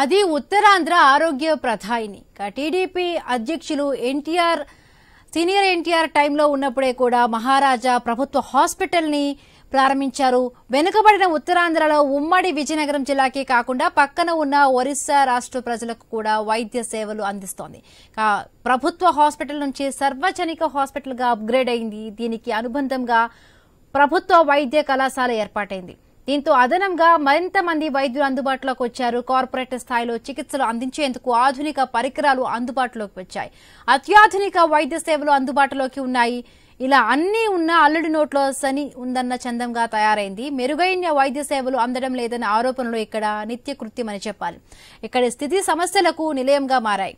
అది ఉత్తరాంధ్ర ఆరోగ్య ప్రధాయిని టీడీపీ అధ్యక్షులు సీనియర్ ఎన్టీఆర్ టైంలో ఉన్నప్పుడే కూడా మహారాజా ప్రభుత్వ హాస్పిటల్ ని ప్రారంభించారు. వెనుకబడిన ఉత్తరాంధ్రలో ఉమ్మడి విజయనగరం జిల్లాకే కాకుండా పక్కన ఉన్న ఒరిస్సా రాష్ట్ర ప్రజలకు కూడా వైద్య సేవలు అందిస్తోంది. ప్రభుత్వ హాస్పిటల్ నుంచి సార్వజనిక హాస్పిటల్ గా అప్గ్రేడ్ అయింది. దీనికి అనుబంధంగా ప్రభుత్వ వైద్య కళాశాల ఏర్పాటైంది. దీంతో అదనంగా మరింత మంది వైద్యులు అందుబాటులోకి వచ్చారు. కార్పొరేట్ స్థాయిలో చికిత్సలు అందించేందుకు ఆధునిక పరికరాలు అందుబాటులోకి వచ్చాయి. అత్యాధునిక వైద్య సేవలు అందుబాటులోకి ఉన్నాయి. ఇలా అన్ని ఉన్న అల్లుడి నోట్లో శని ఉందన్న చందంగా తయారైంది. మెరుగైన వైద్య సేవలు అందడం లేదన్న ఆరోపణలు ఇక్కడ నిత్యకృత్యమని చెప్పాలి. ఇక్కడి స్థితి సమస్యలకు నిలయంగా మారాయి.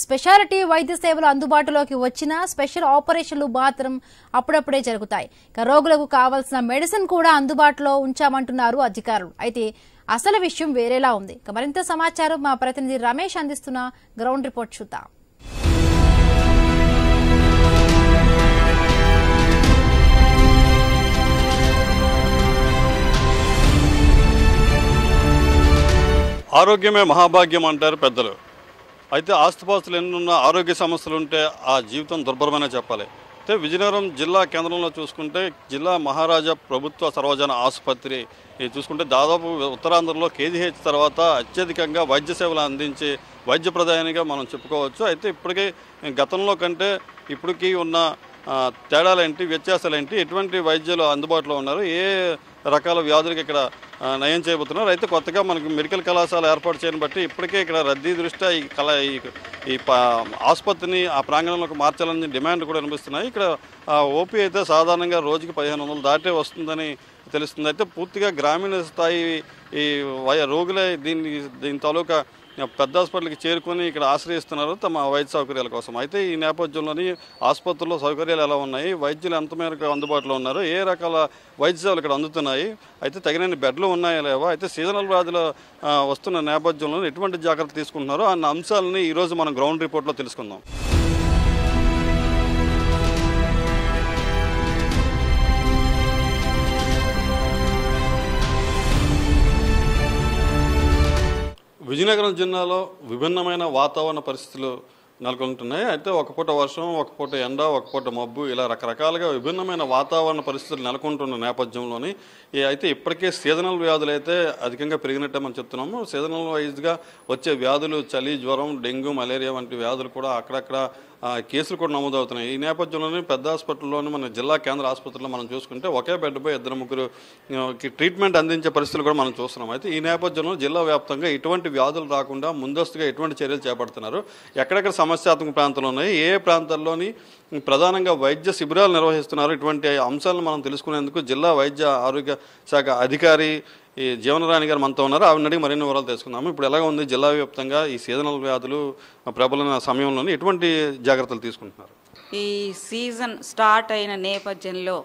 స్పెషాలిటీ వైద్య సేవలు అందుబాటులోకి వచ్చినా స్పెషల్ ఆపరేషన్లు మాత్రం అప్పుడప్పుడే జరుగుతాయి. రోగులకు కావాల్సిన మెడిసిన్ కూడా అందుబాటులో ఉంచామంటున్నారు అధికారులు. అయితే అసలు విషయం వేరేలా ఉంది. మరింత సమాచారం మా ప్రతినిధి రమేష్ అందిస్తున్న గ్రౌండ్ రిపోర్ట్ చూద్దాం. ఆరోగ్యమే మహాభాగ్యం అంటారు పెద్దలు. అయితే ఆస్తుపాస్తులు ఎన్నున్న ఆరోగ్య సమస్యలు ఉంటే ఆ జీవితం దుర్భరమనే చెప్పాలి. అయితే విజయనగరం జిల్లా కేంద్రంలో చూసుకుంటే జిల్లా మహారాజా ప్రభుత్వ సర్వజన ఆసుపత్రి చూసుకుంటే దాదాపు ఉత్తరాంధ్రలో కేజీహెచ్ తర్వాత అత్యధికంగా వైద్య సేవలు అందించే వైద్య ప్రధానిగా మనం చెప్పుకోవచ్చు. అయితే ఇప్పటికీ గతంలో కంటే ఇప్పటికీ ఉన్న తేడాలేంటి, వ్యత్యాసాలేంటి, ఎటువంటి వైద్యులు అందుబాటులో ఉన్నారు, ఏ రకాల వ్యాధులకి ఇక్కడ నయం చేయబోతున్నారు. అయితే కొత్తగా మనకి మెడికల్ కళాశాల ఏర్పాటు చేయని బట్టి ఇప్పటికే ఇక్కడ రద్దీ దృష్ట్యా ఈ ఆసుపత్రిని ఆ ప్రాంగణంలోకి మార్చాలని డిమాండ్ కూడా వినిపిస్తున్నాయి. ఇక్కడ ఓపీ అయితే సాధారణంగా రోజుకి 1500 దాటే వస్తుందని తెలుస్తుంది. అయితే పూర్తిగా గ్రామీణ స్థాయి ఈ రోగులే దీని తాలూకా పెద్ద హాస్పిటల్కి చేరుకొని ఇక్కడ ఆశ్రయిస్తున్నారు తమ వైద్య సౌకర్యాల కోసం. అయితే ఈ నేపథ్యంలోని ఆసుపత్రుల్లో సౌకర్యాలు ఎలా ఉన్నాయి, వైద్యులు ఎంత మేరకు అందుబాటులో ఉన్నారు, ఏ రకాల వైద్య సేవలు ఇక్కడ అందుతున్నాయి, అయితే తగినన్ని బెడ్లు ఉన్నాయా లేవా, అయితే సీజనల్ వ్యాధులు వస్తున్న నేపథ్యంలో ఎటువంటి జాగ్రత్తలు తీసుకుంటున్నారో అన్న అంశాలని ఈరోజు మనం గ్రౌండ్ రిపోర్ట్లో తెలుసుకుందాం. విజయనగరం జిల్లాలో విభిన్నమైన వాతావరణ పరిస్థితులు నెలకొంటున్నాయి. అయితే ఒక పూట వర్షం, ఒక పూట ఎండ, ఒక పూట మబ్బు, ఇలా రకరకాలుగా విభిన్నమైన వాతావరణ పరిస్థితులు నెలకొంటున్న నేపథ్యంలోని అయితే ఇప్పటికే సీజనల్ వ్యాధులు అయితే అధికంగా పెరిగినట్టే మనం చెప్తున్నాము. సీజనల్ వైజ్గా వచ్చే వ్యాధులు చలి, జ్వరం, డెంగ్యూ, మలేరియా వంటి వ్యాధులు కూడా అక్కడక్కడ కేసులు కూడా నమోదవుతున్నాయి. ఈ నేపథ్యంలోనే పెద్ద హాస్పిటల్లోని మన జిల్లా కేంద్ర ఆసుపత్రిలో మనం చూసుకుంటే ఒకే బెడ్పై 2-3 ట్రీట్మెంట్ అందించే పరిస్థితులు కూడా మనం చూస్తున్నాం. అయితే ఈ నేపథ్యంలో జిల్లా వ్యాప్తంగా ఇటువంటి వ్యాధులు రాకుండా ముందస్తుగా ఎటువంటి చర్యలు చేపడుతున్నారు, ఎక్కడెక్కడ సమస్యాత్మక ప్రాంతాలు ఉన్నాయి, ఏ ప్రాంతాల్లోని ప్రధానంగా వైద్య శిబిరాలు నిర్వహిస్తున్నారు, ఇటువంటి అంశాలను మనం తెలుసుకునేందుకు జిల్లా వైద్య ఆరోగ్య శాఖ అధికారి జీవనరాణి గారు మనతో ఉన్నారు. ఆవిడ అడిగి మరిన్ని వివరాలు తెలుసుకుందాము. ఇప్పుడు ఎలాగ ఉంది జిల్లా వ్యాప్తంగా ఈ సీజనల్ వ్యాధులు ప్రబలిన సమయంలోనే ఎటువంటి జాగ్రత్తలు తీసుకుంటున్నారు? ఈ సీజన్ స్టార్ట్ అయిన నేపథ్యంలో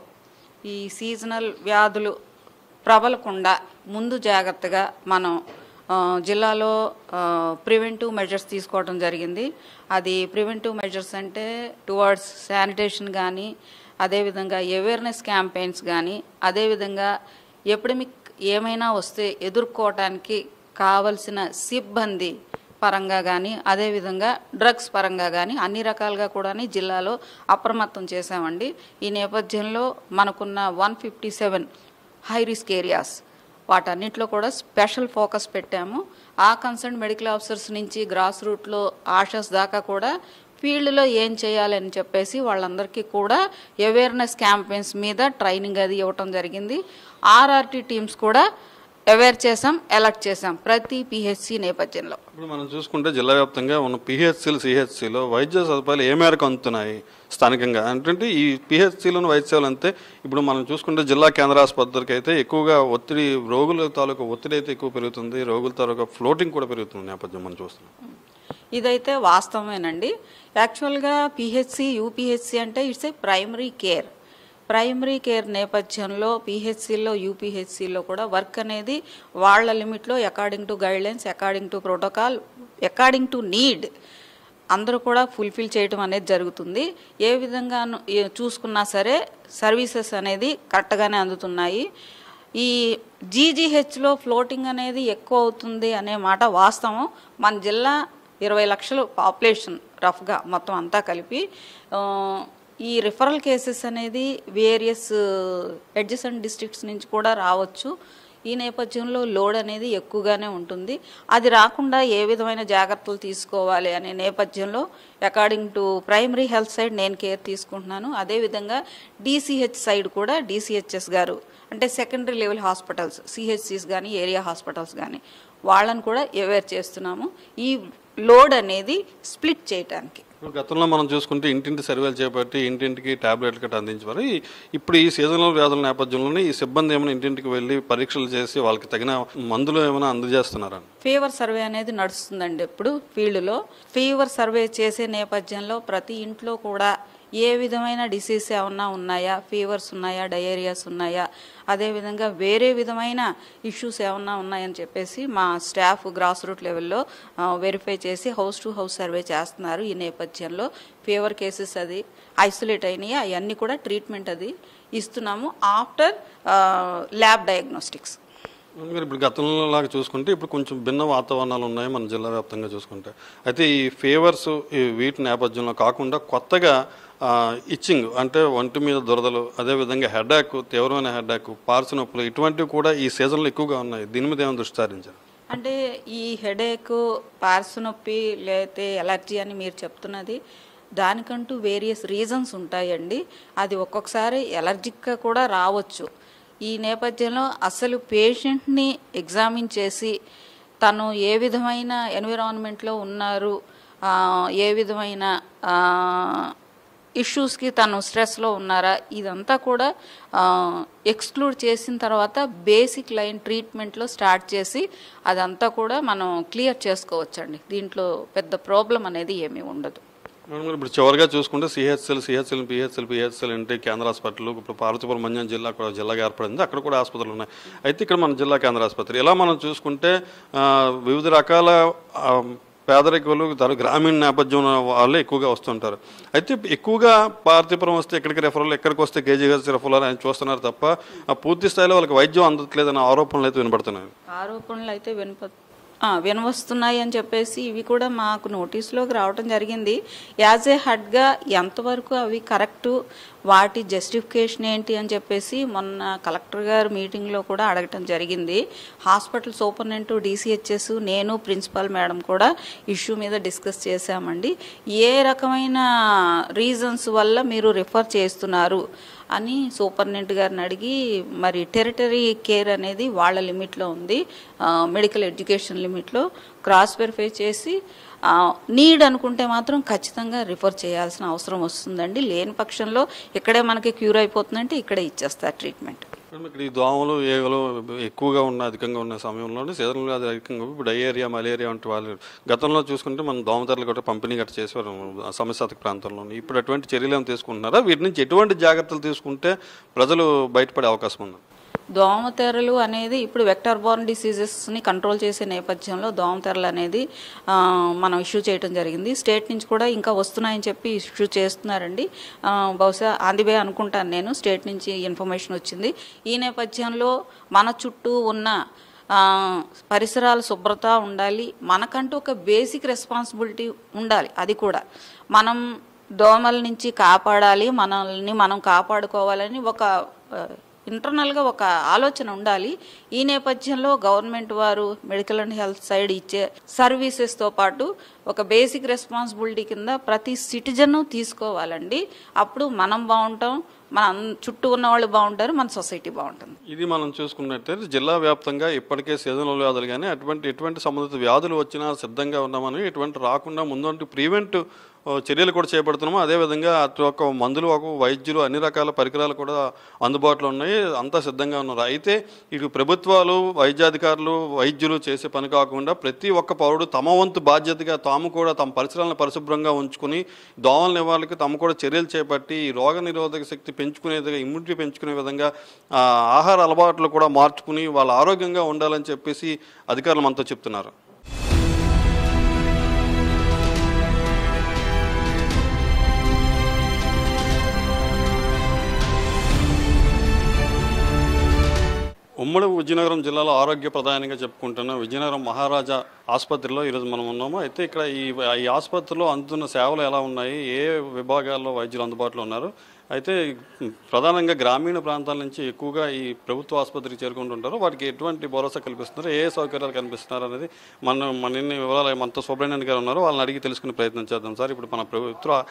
ఈ సీజనల్ వ్యాధులు ప్రబలకుండా ముందు జాగ్రత్తగా మనం జిల్లాలో ప్రివెంటివ్ మెజర్స్ తీసుకోవడం జరిగింది. అది ప్రివెంటివ్ మెజర్స్ అంటే టువర్డ్స్ శానిటేషన్ కానీ, అదేవిధంగా అవేర్నెస్ క్యాంపెయిన్స్ కానీ, అదేవిధంగా ఎపిడమిక్ ఏమైనా వస్తే ఎదుర్కోవటానికి కావలసిన సిబ్బంది పరంగా కానీ, అదేవిధంగా డ్రగ్స్ పరంగా కానీ అన్ని రకాలుగా కూడా జిల్లాలో అప్రమత్తం చేశామండి. ఈ నేపథ్యంలో మనకున్న 157 హై రిస్క్ ఏరియాస్ వాటన్నిటిలో కూడా స్పెషల్ ఫోకస్ పెట్టాము. ఆ కన్సర్న్ మెడికల్ ఆఫీసర్స్ నుంచి గ్రాస్ రూట్లో ఆషాస్ దాకా కూడా ఫీల్డ్లో ఏం చేయాలని చెప్పేసి వాళ్ళందరికీ కూడా అవేర్నెస్ క్యాంపెయిన్స్ మీద ట్రైనింగ్ అది ఇవ్వటం జరిగింది. ఆర్ఆర్టీ టీమ్స్ కూడా అవేర్ చేసాం, అలర్ట్ చేసాం ప్రతి పిహెచ్సి నేపథ్యంలో. ఇప్పుడు మనం చూసుకుంటే జిల్లా వ్యాప్తంగా ఉన్న పిహెచ్సిలు, సిహెచ్సిలో వైద్య సదుపాయాలు ఏ మేరకు అందుతున్నాయి స్థానికంగా అంటే ఈ పిహెచ్సిలోని వైద్య సేవలు అంతే. ఇప్పుడు మనం చూసుకుంటే జిల్లా కేంద్ర ఆసుపత్రికి అయితే ఎక్కువగా ఒత్తిడి, రోగుల తాలూకా ఒత్తిడి అయితే ఎక్కువ పెరుగుతుంది, రోగుల తాలూకా ఫ్లోటింగ్ కూడా పెరుగుతుంది నేపథ్యం మనం చూస్తున్నాం. ఇదైతే వాస్తవమేనండి. యాక్చువల్గా పిహెచ్సి, యూపీహెచ్సి అంటే it's a primary care. Primary care నేపథ్యంలో పిహెచ్సిలో, యూపీహెచ్సిలో కూడా వర్క్ అనేది వాళ్ళ లిమిట్లో according to guidelines, according to protocol, according to need అందరూ కూడా ఫుల్ఫిల్ చేయడం అనేది జరుగుతుంది. ఏ విధంగా చూసుకున్నా సరే సర్వీసెస్ అనేది కరెక్ట్గానే అందుతున్నాయి. ఈ జీజీహెచ్లో ఫ్లోటింగ్ అనేది ఎక్కువ అవుతుంది అనే మాట వాస్తవం. మన జిల్లా 20 లక్షలు పాపులేషన్ రఫ్గా మొత్తం అంతా కలిపి. ఈ రిఫరల్ కేసెస్ అనేది వేరియస్ అడ్జసెంట్ డిస్ట్రిక్ట్స్ నుంచి కూడా రావచ్చు. ఈ నేపథ్యంలో లోడ్ అనేది ఎక్కువగానే ఉంటుంది. అది రాకుండా ఏ విధమైన జాగ్రత్తలు తీసుకోవాలి అనే నేపథ్యంలో according to primary health side నేను కేర్ తీసుకుంటున్నాను. అదేవిధంగా DCH సైడ్ కూడా DCHS గారు అంటే సెకండరీ లెవెల్ హాస్పిటల్స్ CHCs కానీ ఏరియా హాస్పిటల్స్ కానీ వాళ్ళని కూడా అవేర్ చేస్తున్నాము ఈ లోడ్ అనేది స్ప్లిట్ చేయడానికి. గతంలో మనం చూసుకుంటే ఇంటింటి సర్వేలు చేపట్టి ఇంటింటికి ట్యాబ్లెట్లు గట్రా అందించేవారు. ఇప్పుడు ఈ సీజనల్ వ్యాధుల నేపథ్యంలోనే ఈ సిబ్బంది ఏమైనా ఇంటింటికి వెళ్ళి పరీక్షలు చేసి వాళ్ళకి తగిన మందులు ఏమైనా అందజేస్తున్నారా? ఫీవర్ సర్వే అనేది నడుస్తుందండి. ఇప్పుడు ఫీల్డ్లో ఫీవర్ సర్వే చేసే నేపథ్యంలో ప్రతి ఇంట్లో కూడా ఏ విధమైన డిసీజ్ ఏమన్నా ఉన్నాయా, ఫీవర్స్ ఉన్నాయా, డయేరియాస్ ఉన్నాయా, అదేవిధంగా వేరే విధమైన ఇష్యూస్ ఏమన్నా ఉన్నాయని చెప్పేసి మా స్టాఫ్ గ్రాస్ రూట్ లెవెల్లో వెరిఫై చేసి హౌస్ టు హౌస్ సర్వే చేస్తున్నారు. ఈ నేపథ్యంలో ఫీవర్ కేసెస్ అది ఐసోలేట్ అయినాయి, అవన్నీ కూడా ట్రీట్మెంట్ అది ఇస్తున్నాము ఆఫ్టర్ ల్యాబ్ డయాగ్నోస్టిక్స్. మీరు ఇప్పుడు గతంలో లాగా చూసుకుంటే ఇప్పుడు కొంచెం భిన్న వాతావరణాలు ఉన్నాయి మన జిల్లా వ్యాప్తంగా చూసుకుంటే. అయితే ఈ ఫీవర్స్ వీటి నేపథ్యంలో కాకుండా కొత్తగా ఇచ్చింగ్ అంటే ఒంటి మీద దురదలు, అదేవిధంగా హెడ్ఏక్, తీవ్రమైన హెడ్ఏక్, పార్సు నొప్పులు ఇటువంటివి కూడా ఈ సీజన్లో ఎక్కువగా ఉన్నాయి. దీని మీద ఏమైనా దృష్టి సారించారు? అంటే ఈ హెడేక్, పార్సు నొప్పి లేకపోతే ఎలర్జీ అని మీరు చెప్తున్నది దానికంటూ వేరియస్ రీజన్స్ ఉంటాయండి. అది ఒక్కొక్కసారి ఎలర్జిక్గా కూడా రావచ్చు. ఈ నేపథ్యంలో అసలు పేషెంట్ని ఎగ్జామిన్ చేసి తను ఏ విధమైన ఎన్విరాన్మెంట్లో ఉన్నారు, ఏ విధమైన ఇష్యూస్కి తను స్ట్రెస్లో ఉన్నారా, ఇదంతా కూడా ఎక్స్క్లూడ్ చేసిన తర్వాత బేసిక్ లైన్ ట్రీట్మెంట్లో స్టార్ట్ చేసి అదంతా కూడా మనం క్లియర్ చేసుకోవచ్చండి. దీంట్లో పెద్ద ప్రాబ్లం అనేది ఏమీ ఉండదు. ఇప్పుడు చివరిగా చూసుకుంటే పిహెచ్ఎల్ అంటే కేంద్ర హాస్పిటల్ ఇప్పుడు పార్వతీపురం జిల్లా కూడా జిల్లాగా ఏర్పడింది, అక్కడ కూడా ఆసుపత్రులు ఉన్నాయి. అయితే ఇక్కడ మన జిల్లా కేంద్ర ఆసుపత్రి ఇలా మనం చూసుకుంటే వివిధ రకాల పేదరికులు గ్రామీణ నేపథ్యం వాళ్ళు ఎక్కువగా వస్తుంటారు. అయితే ఎక్కువగా పార్వతీపురం వస్తే ఎక్కడికి రెఫరల్, ఎక్కడికి వస్తే కేజీహెచ్ రెఫరల్ అని చూస్తున్నారు తప్ప పూర్తి స్థాయిలో వాళ్ళకి వైద్యం అందట్లేదన్న ఆరోపణలు అయితే వినపడుతున్నాయి. ఆరోపణలు అయితే వినవస్తున్నాయి అని చెప్పేసి ఇవి కూడా మాకు నోటీసులోకి రావడం జరిగింది. యాజ్ ఏ హెడ్గా ఎంతవరకు అవి కరెక్టు, వాటి జస్టిఫికేషన్ ఏంటి అని చెప్పేసి మొన్న కలెక్టర్ గారు మీటింగ్లో కూడా అడగటం జరిగింది. హాస్పిటల్ సూపరింటెండెంట్, DCHS, నేను ప్రిన్సిపల్ మేడం కూడా ఇష్యూ మీద డిస్కస్ చేశామండి. ఏ రకమైన రీజన్స్ వల్ల మీరు రిఫర్ చేస్తున్నారు అని సూపరింటెండెంట్ గారిని అడిగి, మరి టెరిటరీ కేర్ అనేది వాళ్ళ లిమిట్లో ఉంది, మెడికల్ ఎడ్యుకేషన్ లిమిట్లో క్రాస్ వెరిఫై చేసి నీడ్ అనుకుంటే మాత్రం ఖచ్చితంగా రిఫర్ చేయాల్సిన అవసరం వస్తుందండి. లేని పక్షంలో ఇక్కడే మనకి క్యూర్ అయిపోతుందంటే ఇక్కడే ఇచ్చేస్తారు ట్రీట్మెంంట్. ఇక్కడ ఈ దోమలు, ఏగలు ఎక్కువగా అధికంగా ఉన్న సమయంలో సీజనల్ వ్యాధి అధికంగా ఇప్పుడు డయేరియా, మలేరియా వంటి వాళ్ళు గతంలో చూసుకుంటే మనం దోమతెరలు కూడా పంపిణీ గట్రా చేసేవారు సమస్యాత్మక ప్రాంతంలో. ఇప్పుడు అటువంటి చర్యలు ఏమైనా తీసుకుంటున్నారా? వీటి నుంచి ఎటువంటి జాగ్రత్తలు తీసుకుంటే ప్రజలు బయటపడే అవకాశం ఉంది? దోమతెరలు అనేది ఇప్పుడు వెక్టర్ బోర్న్ డిసీజెస్ని కంట్రోల్ చేసే నేపథ్యంలో దోమతెరలు అనేది మనం ఇష్యూ చేయడం జరిగింది. స్టేట్ నుంచి కూడా ఇంకా వస్తున్నాయని చెప్పి ఇష్యూ చేస్తున్నారండి. బహుశా ఆందిబే అనుకుంటాను నేను, స్టేట్ నుంచి ఇన్ఫర్మేషన్ వచ్చింది. ఈ నేపథ్యంలో మన చుట్టూ ఉన్న పరిసరాల శుభ్రత ఉండాలి, మనకంటూ ఒక బేసిక్ రెస్పాన్సిబిలిటీ ఉండాలి. అది కూడా మనం దోమల నుంచి కాపాడాలి, మనల్ని మనం కాపాడుకోవాలని ఒక ఇంటర్నల్గా ఒక ఆలోచన ఉండాలి. ఈ నేపథ్యంలో గవర్నమెంట్ వారు మెడికల్ అండ్ హెల్త్ సైడ్ ఇచ్చే సర్వీసెస్తో పాటు ఒక బేసిక్ రెస్పాన్సిబిలిటీ కింద ప్రతి సిటిజన్ తీసుకోవాలండి. అప్పుడు మనం బాగుంటాం, మన చుట్టూ ఉన్న వాళ్ళు బాగుంటారు, మన సొసైటీ బాగుంటుంది. ఇది మనం చూసుకున్నట్టయితే జిల్లా వ్యాప్తంగా ఇప్పటికే సీజనల్ వ్యాధులు కానీ ఎటువంటి సంబంధిత వ్యాధులు వచ్చినా సిద్ధంగా ఉన్నామని, ఎటువంటి రాకుండా ముందు ప్రివెంట్ చర్యలు కూడా చేపడుతున్నాము. అదేవిధంగా అటు ఒక మందులు, ఒక వైద్యులు, అన్ని రకాల పరికరాలు కూడా అందుబాటులో ఉన్నాయి, అంతా సిద్ధంగా ఉన్నారు. అయితే ఇటు ప్రభుత్వాలు, వైద్యాధికారులు, వైద్యులు చేసే పని కాకుండా ప్రతి ఒక్క పౌరుడు తమ వంతు బాధ్యతగా తాము కూడా తమ పరిసరాలను పరిశుభ్రంగా ఉంచుకుని దోమల నివారణకి తాము కూడా చర్యలు చేపట్టి రోగ నిరోధక శక్తి పెంచుకునేదిగా, ఇమ్యూనిటీ పెంచుకునే విధంగా ఆహార అలవాట్లు కూడా మార్చుకుని వాళ్ళ ఆరోగ్యంగా ఉండాలని చెప్పేసి అధికారులు మనతో చెప్తున్నారు. ఉమ్మడి విజయనగరం జిల్లాలో ఆరోగ్య ప్రధానంగా చెప్పుకుంటున్న విజయనగరం మహారాజా ఆసుపత్రిలో ఈరోజు మనం ఉన్నాము. అయితే ఇక్కడ ఈ ఆసుపత్రిలో అందుతున్న సేవలు ఎలా ఉన్నాయి, ఏ విభాగాల్లో వైద్యులు అందుబాటులో ఉన్నారు, అయితే ప్రధానంగా గ్రామీణ ప్రాంతాల నుంచి ఎక్కువగా ఈ ప్రభుత్వ ఆసుపత్రికి చేరుకుంటుంటారు, వాటికి ఎటువంటి భరోసా కల్పిస్తున్నారు, ఏ సౌకర్యాలు కల్పిస్తున్నారు అనేది మన ఇన్ని వివరాలు మనతో సూపరింటెండెంట్ గారు ఉన్నారు, వాళ్ళని అడిగి తెలుసుకునే ప్రయత్నం చేద్దాం. సార్, ఇప్పుడు మన ప్రభుత్వ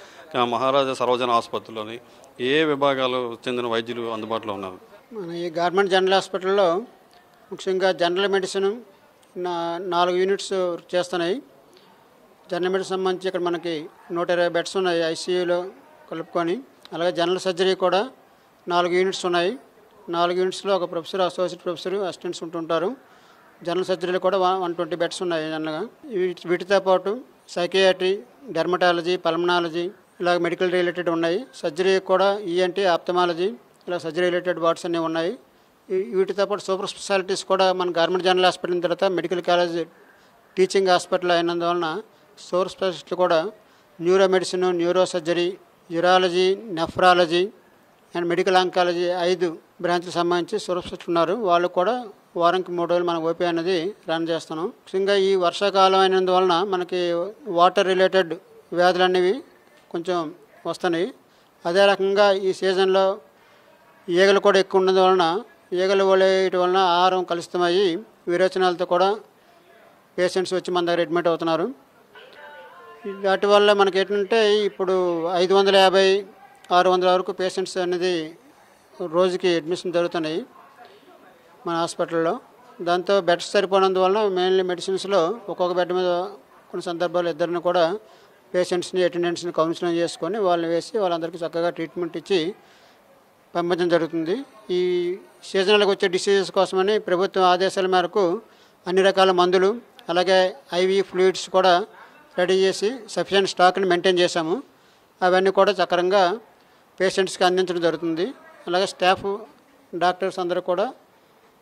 మహారాజా సర్వజన ఆసుపత్రిలోని ఏ విభాగాలు చెందిన వైద్యులు అందుబాటులో ఉన్నారు? మన ఈ గవర్నమెంట్ జనరల్ హాస్పిటల్లో ముఖ్యంగా జనరల్ మెడిసిన్ 4 యూనిట్స్ చేస్తున్నాయి. జనరల్ మెడిసిన్ సంబంధించి ఇక్కడ మనకి 120 బెడ్స్ ఉన్నాయి ఐసీయూలో కలుపుకొని. అలాగే జనరల్ సర్జరీ కూడా 4 యూనిట్స్ ఉన్నాయి. 4 యూనిట్స్లో ఒక ప్రొఫెసర్, అసోసియేట్ ప్రొఫెసర్, అసిస్టెంట్స్ ఉంటుంటారు. జనరల్ సర్జరీలో కూడా 120 బెడ్స్ ఉన్నాయి జనరల్గా. వీటితో పాటు సైకియాట్రీ, డెర్మటాలజీ, పల్మనాలజీ ఇలాగ మెడికల్ రిలేటెడ్ ఉన్నాయి. సర్జరీ కూడా ఈఎన్టీ, ఆప్థమాలజీ ఇలా సర్జరీ రిలేటెడ్ వార్డ్స్ అన్నీ ఉన్నాయి. వీటితో పాటు సూపర్ స్పెషాలిటీస్ కూడా మన గవర్నమెంట్ జనరల్ హాస్పిటల్ తర్వాత మెడికల్ కాలేజ్ టీచింగ్ హాస్పిటల్ అయినందువలన సూపర్ స్పెషాలిటీ కూడా neuro medicine, neuro surgery, urology, nephrology and medical oncology 5 బ్రాంచ్లకు సంబంధించి సూపర్ స్పెషాలిటీ ఉన్నారు. వాళ్ళు కూడా వారానికి 3 రోజులు మన ఓపీ అనేది రన్ చేస్తున్నాం. ముఖ్యంగా ఈ వర్షాకాలం అయినందువలన మనకి వాటర్ రిలేటెడ్ వ్యాధులు అనేవి కొంచెం వస్తున్నాయి. అదే రకంగా ఈ సీజన్లో ఈగలు కూడా ఎక్కువ ఉండడం వలన ఈగలు వలేయటం వలన ఆహారం కలుషితమయ్యి విరోచనాలతో కూడా పేషెంట్స్ వచ్చి మన దగ్గర అడ్మిట్ అవుతున్నారు. వాటి వల్ల మనకి ఏంటంటే ఇప్పుడు 550, 600 వరకు పేషెంట్స్ అనేది రోజుకి అడ్మిషన్ జరుగుతున్నాయి మన హాస్పిటల్లో. దాంతో బెడ్స్ సరిపోనందువలన మెయిన్లీ మెడిసిన్స్లో ఒక్కొక్క బెడ్ మీద కొన్ని సందర్భాలు 2 కూడా పేషెంట్స్ని, అటెండెంట్స్ని కౌన్సిలింగ్ చేసుకొని వాళ్ళని వేసి వాళ్ళందరికీ చక్కగా ట్రీట్మెంట్ ఇచ్చి పంపించడం జరుగుతుంది. ఈ సీజనల్గా వచ్చే డిసీజెస్ కోసమని ప్రభుత్వం ఆదేశాల మేరకు అన్ని రకాల మందులు అలాగే ఐవీ ఫ్లూయిడ్స్ కూడా రెడీ చేసి సఫిషియెంట్ స్టాక్ని మెయింటైన్ చేశాము. అవన్నీ కూడా చక్కరంగా పేషెంట్స్కి అందించడం జరుగుతుంది. అలాగే స్టాఫ్, డాక్టర్స్ అందరూ కూడా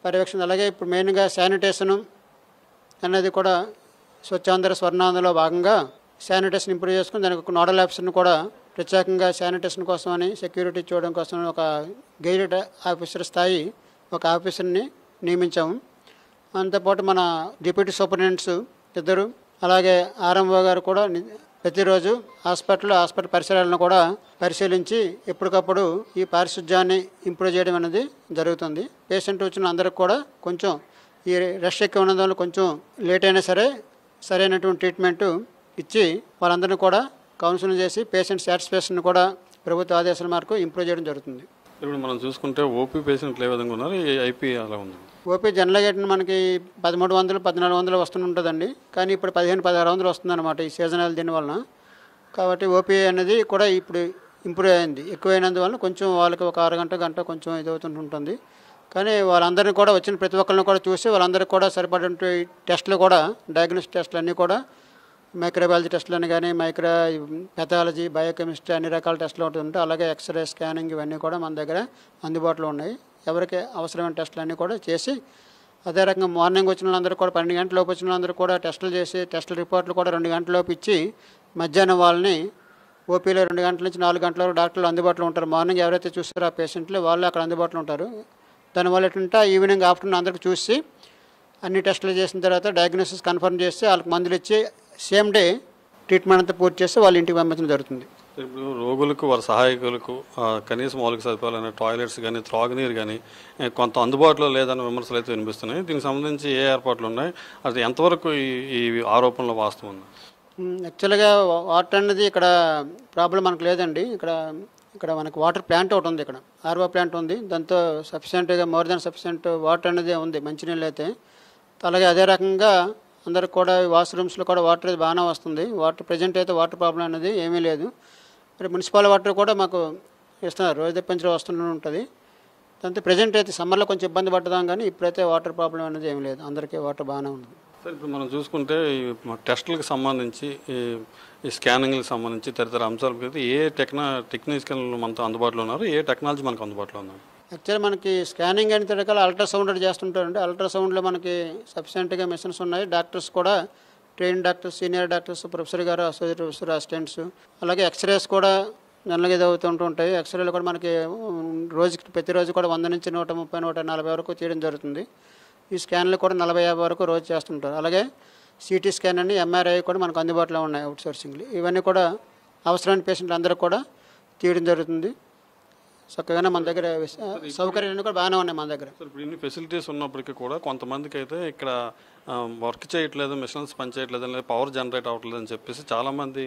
పర్యవేక్షణ. అలాగే ఇప్పుడు మెయిన్గా శానిటేషను అనేది కూడా స్వచ్ఛాంధ్ర స్వర్ణాంధ్రలో భాగంగా శానిటేషన్ ఇంప్రూవ్ చేసుకుని దానికి ఒక నోడల్ ఆఫీసర్ని కూడా ప్రత్యేకంగా శానిటేషన్ కోసమని, సెక్యూరిటీ చూడడం కోసం ఒక గైడెడ్ ఆఫీసర్ స్థాయి ఒక ఆఫీసర్ని నియమించాము. అంతేపాటు మన డిప్యూటీ సూపరింటెండెంట్స్ 2, అలాగే ఆర్ఎంఓ గారు కూడా ప్రతిరోజు హాస్పిటల్ పరిసరాలను కూడా పరిశీలించి ఎప్పటికప్పుడు ఈ పారిశుధ్యాన్ని ఇంప్రూవ్ చేయడం అనేది జరుగుతుంది. పేషెంట్ వచ్చిన అందరికి కూడా కొంచెం ఈ రష్ ఎక్కువ ఉన్నందువల్ల కొంచెం లేట్ అయినా సరే సరైనటువంటి ట్రీట్మెంటు ఇచ్చి వాళ్ళందరినీ కూడా కౌన్సిలింగ్ చేసి పేషెంట్ సాటిస్ఫాక్షన్ కూడా ప్రభుత్వ ఆదేశాల మేరకు ఇంప్రూవ్ చేయడం జరుగుతుంది. ఇప్పుడు మనం చూసుకుంటే ఓపీ పేషెంట్లు ఏ విధంగా ఉన్నారు, ఐపీ అలా ఉంది? ఓపీ జనరల్గా మనకి 1300, 1400 వస్తుంటుందండి. కానీ ఇప్పుడు 1500, 1600 వస్తుందన్నమాట ఈ సీజనల్ దీనివలన. కాబట్టి ఓపీ అనేది కూడా ఇప్పుడు ఇంప్రూవ్ అయింది. ఎక్కువైనందువల్ల కొంచెం వాళ్ళకి ఒక 6 గంట కొంచెం ఇది అవుతుంటుంది. కానీ వాళ్ళందరినీ కూడా వచ్చిన ప్రతి ఒక్కరిని కూడా చూసి వాళ్ళందరికీ కూడా సరిపడే టెస్టులు కూడా, డయాగ్నోస్టిక్ టెస్టులు అన్నీ కూడా, మైక్రోబయాలజీ టెస్టులు అని కానీ పెథాలజీ, బయోకెమిస్ట్రీ అన్ని రకాల టెస్టులు ఉంటుంటాయి. అలాగే ఎక్స్రే, స్కానింగ్ ఇవన్నీ కూడా మన దగ్గర అందుబాటులో ఉన్నాయి. ఎవరికి అవసరమైన టెస్టులు అన్నీ కూడా చేసి అదే రకంగా మార్నింగ్ వచ్చిన వాళ్ళందరూ కూడా 12 గంటల లోపు వచ్చిన వాళ్ళందరూ కూడా టెస్టులు చేసి టెస్టుల రిపోర్ట్లు కూడా 2 గంటల లోపు ఇచ్చి మధ్యాహ్నం వాళ్ళని ఓపీలో 2 గంటల నుంచి 4 గంటల వరకు డాక్టర్లు అందుబాటులో ఉంటారు. మార్నింగ్ ఎవరైతే చూస్తారో ఆ పేషెంట్లు వాళ్ళు అక్కడ అందుబాటులో ఉంటారు. దానివల్ల ఏంటంటే ఈవినింగ్, ఆఫ్టర్నూన్ అందరికి చూసి అన్ని టెస్టులు చేసిన తర్వాత డయాగ్నోసిస్ కన్ఫర్మ్ చేసి వాళ్ళకి మందులు ఇచ్చి సేమ్ డే ట్రీట్మెంట్ అంతా పూర్తి చేసి వాళ్ళ ఇంటికి పంపించడం జరుగుతుంది. ఇప్పుడు రోగులకు, వారి సహాయకులకు కనీసం మౌలిక సదుపాయాలైన టాయిలెట్స్ కానీ, త్రాగునీరు కానీ కొంత అందుబాటులో లేదన్న విమర్శలు అయితే వినిపిస్తున్నాయి. దీనికి సంబంధించి ఏ ఏర్పాట్లు ఉన్నాయి, అది ఎంతవరకు ఈ ఆరోపణలో వాస్తవం ఉంది? యాక్చువల్గా వాటర్ అనేది ఇక్కడ ప్రాబ్లం మనకు లేదండి. ఇక్కడ మనకు వాటర్ ప్లాంట్ ఒకటి ఉంది, ఇక్కడ ఆర్ఓ ప్లాంట్ ఉంది. దాంతో సఫిషియెంట్గా మోర్ దాన్ సఫిషియెంట్ వాటర్ అనేది ఉంది, మంచినీళ్ళు అయితే. అలాగే అదే రకంగా అందరికి కూడా వాష్రూమ్స్లో కూడా వాటర్ అయితే బాగానే వస్తుంది. వాటర్ ప్రజెంట్ అయితే వాటర్ ప్రాబ్లం అనేది ఏమీ లేదు. మరి మున్సిపల్ వాటర్ కూడా మాకు ఇస్తున్నారు, రోజు తెప్పించడం వస్తూనే ఉంటుంది. దాంతో ప్రజెంట్ అయితే సమ్మర్లో కొంచెం ఇబ్బంది పడదాం, కానీ ఇప్పుడైతే వాటర్ ప్రాబ్లం అనేది ఏమీ లేదు, అందరికీ వాటర్ బాగానే ఉంది. సార్, ఇప్పుడు మనం చూసుకుంటే ఈ టెస్టులకు సంబంధించి, ఈ స్కానింగ్లకు సంబంధించి తదితర అంశాలకు ఏ టెక్నికల్ మనతో అందుబాటులో ఉన్నారు, ఏ టెక్నాలజీ మనకు అందుబాటులో ఉన్నారు? యాక్చువల్లీ మనకి స్కానింగ్ అని రకాల అల్ట్రాసౌండ్ అది చేస్తుంటారండి. అల్ట్రాసౌండ్లో మనకి సఫిషియెంట్గా మెషిన్స్ ఉన్నాయి. డాక్టర్స్ కూడా train doctors, senior doctors, professor గారు, అసోసియేట్ ప్రొఫెసర్, అసిస్టెంట్స్, అలాగే ఎక్స్రేస్ కూడా జనరల్గా ఇది అవుతుంటూ ఉంటాయి. ఎక్స్రేలు కూడా మనకి రోజుకి ప్రతిరోజు కూడా 100 నుంచి 130, 140 వరకు తీయడం జరుగుతుంది. ఈ స్కాన్లు కూడా 40-50 వరకు రోజు చేస్తుంటారు. అలాగే సిటీ స్కాన్ అని ఎంఆర్ఐ కూడా మనకు అందుబాటులో ఉన్నాయి అవుట్సోర్సింగ్లు. ఇవన్నీ కూడా అవసరమైన పేషెంట్లు అందరూ కూడా తీయడం జరుగుతుంది. చక్కగానే మన దగ్గర సౌకర్యాలు కూడా బాగానే ఉన్నాయి మన దగ్గర. ఇప్పుడు ఇన్ని ఫెసిలిటీస్ ఉన్నప్పటికీ కూడా కొంతమందికి అయితే ఇక్కడ వర్క్ చేయట్లేదు, మిషన్స్ పనిచేయట్లేదు, లేదా పవర్ జనరేట్ అవ్వట్లేదు అని చెప్పేసి చాలామంది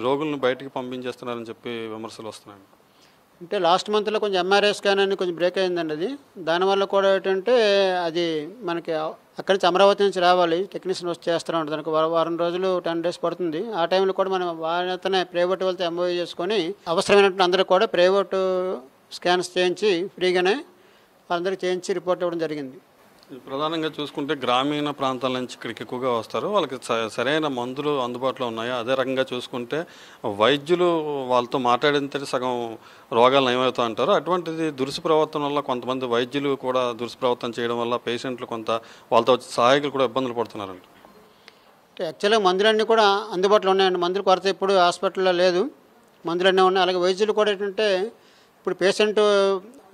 రోగులను బయటికి పంపించేస్తున్నారని చెప్పి విమర్శలు వస్తున్నాయి. అంటే లాస్ట్ మంత్లో కొంచెం ఎంఆర్ఐ స్కాన్ అని కొంచెం బ్రేక్ అయిందండి. అది దానివల్ల కూడా ఏంటంటే అది మనకి అక్కడి నుంచి అమరావతి నుంచి రావాలి, టెక్నీషియన్ వచ్చి చేస్తూ ఉంటారు. దానికి వారం రోజులు 10 days పడుతుంది. ఆ టైంలో కూడా మనం వాళ్ళతోనే ప్రైవేట్ వాళ్ళతో ఎంఓఏ చేసుకొని అవసరమైనటువంటి అందరూ కూడా ప్రైవేటు స్కాన్స్ చేయించి ఫ్రీగానే వాళ్ళందరికీ చేయించి రిపోర్ట్ ఇవ్వడం జరిగింది. ప్రధానంగా చూసుకుంటే గ్రామీణ ప్రాంతాల నుంచి ఇక్కడికి ఎక్కువగా వస్తారు. వాళ్ళకి సరైన మందులు అందుబాటులో ఉన్నాయి. అదే రకంగా చూసుకుంటే వైద్యులు వాళ్ళతో మాట్లాడితే సగం రోగాలు నయమవుతూ అంటారు. అటువంటిది దురుసుప్రవర్తన వల్ల కొంతమంది వైద్యులు కూడా దురుసుప్రవర్తన చేయడం వల్ల పేషెంట్లు కొంత వాళ్ళతో సహాయకులు కూడా ఇబ్బందులు పడుతున్నారండి. అంటే యాక్చువల్గా మందులన్నీ కూడా అందుబాటులో ఉన్నాయండి. మందుల కొరత ఇప్పుడు హాస్పిటల్లో లేదు, మందులన్నీ ఉన్నాయి. అలాగే వైద్యులు కూడా ఏంటంటే ఇప్పుడు పేషెంట్